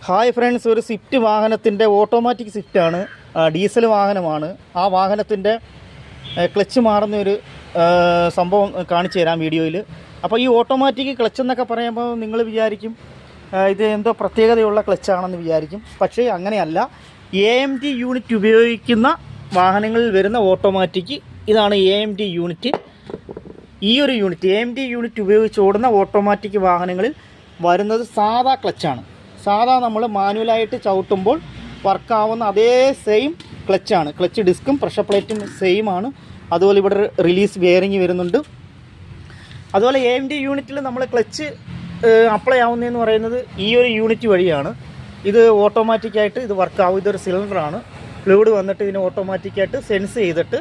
Hi friends, ഒരു Swift വാഹനത്തിൻ്റെ automatic സ്വിഫ്റ്റാണ്, diesel വാഹനമാണ്. ആ വാഹനത്തിൻ്റെ ക്ലച്ച് മാറുന്ന ഒരു സംഭവം കാണിച്ചു തരാം വീഡിയോയിൽ. അപ്പോൾ ഈ ഓട്ടോമാറ്റിക് ക്ലച്ച് എന്നൊക്കെ പറയുമ്പോൾ നിങ്ങൾ വിചാരിക്കും ഇത് എന്തോ പ്രത്യേകതയുള്ള ക്ലച്ചാണെന്ന് വിചാരിക്കും. പക്ഷേ അങ്ങനെയല്ല. AMT യൂണിറ്റ് ഉപയോഗിക്കുന്ന വാഹനങ്ങളിൽ വരുന്ന ഓട്ടോമാറ്റിക് ഇതാണ്. AMT യൂണിറ്റ്, ഈ ഒരു യൂണിറ്റ് AMT യൂണിറ്റ് ഉപയോഗിച്ച് ഓടുന്ന ഓട്ടോമാറ്റിക് വാഹനങ്ങളിൽ വരുന്നത് സാധാ ക്ലച്ചാണ്. സാധാ നമ്മൾ മാനുവലായിട്ട് ചവിട്ടുമ്പോൾ വർക്കാവുന്ന അതേ സെയിം ക്ലച്ചാണ്. ക്ലച്ച് ഡിസ്കും പ്രഷർ പ്ലേറ്റും സെയിം ആണ്. അതുപോലെ ഇവിടെ റിലീസ് ബെയറിങ് വരുന്നുണ്ട്. അതുപോലെ AMT യൂണിറ്റിൽ നമ്മൾ ക്ലച്ച് അപ്ലൈ ആവുന്നതെന്ന് പറയുന്നത് ഈ ഒരു യൂണിറ്റ് വഴിയാണ്. ഇത് ഓട്ടോമാറ്റിക്കായിട്ട് ഇത് വർക്കാവും. ഇതൊരു സിലിണ്ടറാണ്. ഫ്ലൂയിഡ് വന്നിട്ട് ഇതിനെ ഓട്ടോമാറ്റിക്കായിട്ട് സെൻസ് ചെയ്തിട്ട്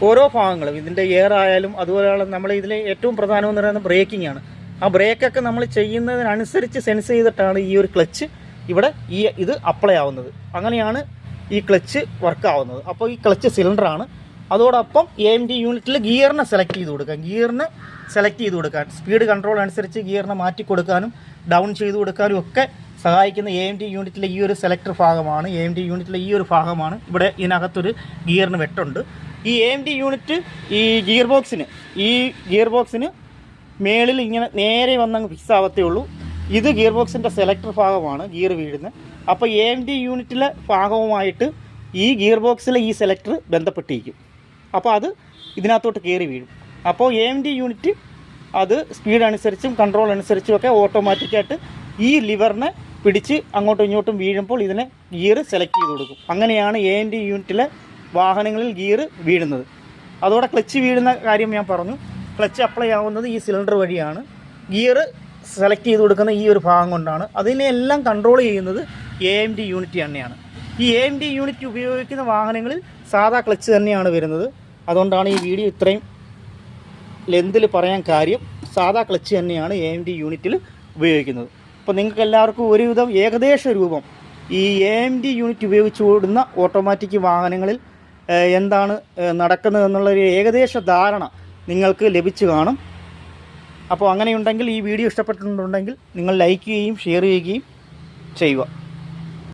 ഓരോ ഭാഗങ്ങളും ഇതിൻ്റെ എയർ ആയാലും അതുപോലെയുള്ള നമ്മൾ ഇതിൽ ഏറ്റവും പ്രധാനമെന്ന് പറയുന്നത് ബ്രേക്കിംഗ് ആണ്. ആ ബ്രേക്കൊക്കെ നമ്മൾ ചെയ്യുന്നതിനനുസരിച്ച് സെൻസ് ചെയ്തിട്ടാണ് ഈ ഒരു ക്ലച്ച് ഇവിടെ ഇത് അപ്ലൈ ആവുന്നത്. അങ്ങനെയാണ് ഈ ക്ലച്ച് വർക്കാവുന്നത്. അപ്പോൾ ഈ ക്ലച്ച് സിലിണ്ടറാണ്. അതോടൊപ്പം AMT യൂണിറ്റിൽ ഗിയറിനെ സെലക്ട് ചെയ്ത് കൊടുക്കാൻ സ്പീഡ് കൺട്രോൾ അനുസരിച്ച് ഗിയറിനെ മാറ്റി കൊടുക്കാനും ഡൗൺ ചെയ്ത് കൊടുക്കാനും ഒക്കെ സഹായിക്കുന്ന AMT യൂണിറ്റിലെ ഈ ഒരു സെലക്ടർ ഭാഗമാണ്. AMT യൂണിറ്റിലെ ഈ ഒരു ഭാഗമാണ്. ഇവിടെ ഇതിനകത്തൊരു ഗിയറിന് വെട്ടുണ്ട്. ഈ AMT യൂണിറ്റ് ഈ ഗിയർ ബോക്സിന് മേളിൽ ഇങ്ങനെ നേരെ വന്നങ്ങ് ഫിക്സ് ആവത്തേ ഉള്ളൂ. ഇത് ഗിയർ ബോക്സിൻ്റെ സെലക്ടർ ഭാഗമാണ്, ഗിയർ വീഴുന്നത്. അപ്പോൾ AMT യൂണിറ്റിലെ ഭാഗവുമായിട്ട് ഈ ഗിയർ ബോക്സിലെ ഈ സെലക്ടർ ബന്ധപ്പെട്ടിരിക്കും. അപ്പോൾ അത് ഇതിനകത്തോട്ട് കയറി വീഴും. അപ്പോൾ AMT യൂണിറ്റ് അത് സ്പീഡ് അനുസരിച്ചും കൺട്രോൾ അനുസരിച്ചും ഒക്കെ ഓട്ടോമാറ്റിക്കായിട്ട് ഈ ലിവറിനെ പിടിച്ച് അങ്ങോട്ടും ഇങ്ങോട്ടും വീഴുമ്പോൾ ഇതിനെ ഗിയർ സെലക്ട് ചെയ്ത് കൊടുക്കും. അങ്ങനെയാണ് AMT യൂണിറ്റിലെ വാഹനങ്ങളിൽ ഗിയർ വീഴുന്നത്. അതോടെ ക്ലച്ച് വീഴുന്ന കാര്യം ഞാൻ പറഞ്ഞു. ക്ലച്ച് അപ്ലൈ ആവുന്നത് ഈ സിലിണ്ടർ വഴിയാണ്. ഗിയർ സെലക്ട് ചെയ്ത് കൊടുക്കുന്ന ഈ ഒരു ഭാഗം കൊണ്ടാണ്. അതിനെല്ലാം കൺട്രോൾ ചെയ്യുന്നത് AMT യൂണിറ്റ് തന്നെയാണ്. ഈ AMT യൂണിറ്റ് ഉപയോഗിക്കുന്ന വാഹനങ്ങളിൽ സാധാ ക്ലച്ച് തന്നെയാണ് വരുന്നത്. അതുകൊണ്ടാണ് ഈ വീഡിയോ ഇത്രയും ലെന്തിൽ പറയാൻ കാര്യം. സാധാ ക്ലച്ച് തന്നെയാണ് AMT യൂണിറ്റിൽ ഉപയോഗിക്കുന്നത്. അപ്പോൾ നിങ്ങൾക്ക് എല്ലാവർക്കും ഒരുവിധം ഏകദേശ രൂപം ഈ AMT യൂണിറ്റ് ഉപയോഗിച്ച് ഓടുന്ന ഓട്ടോമാറ്റിക് വാഹനങ്ങളിൽ എന്താണ് നടക്കുന്നതെന്നുള്ളൊരു ഏകദേശ ധാരണ നിങ്ങൾക്ക് ലഭിച്ചു കാണും. അപ്പോൾ അങ്ങനെയുണ്ടെങ്കിൽ ഈ വീഡിയോ ഇഷ്ടപ്പെട്ടിട്ടുണ്ടെങ്കിൽ നിങ്ങൾ ലൈക്ക് ചെയ്യുകയും ഷെയർ ചെയ്യുകയും ചെയ്യുക.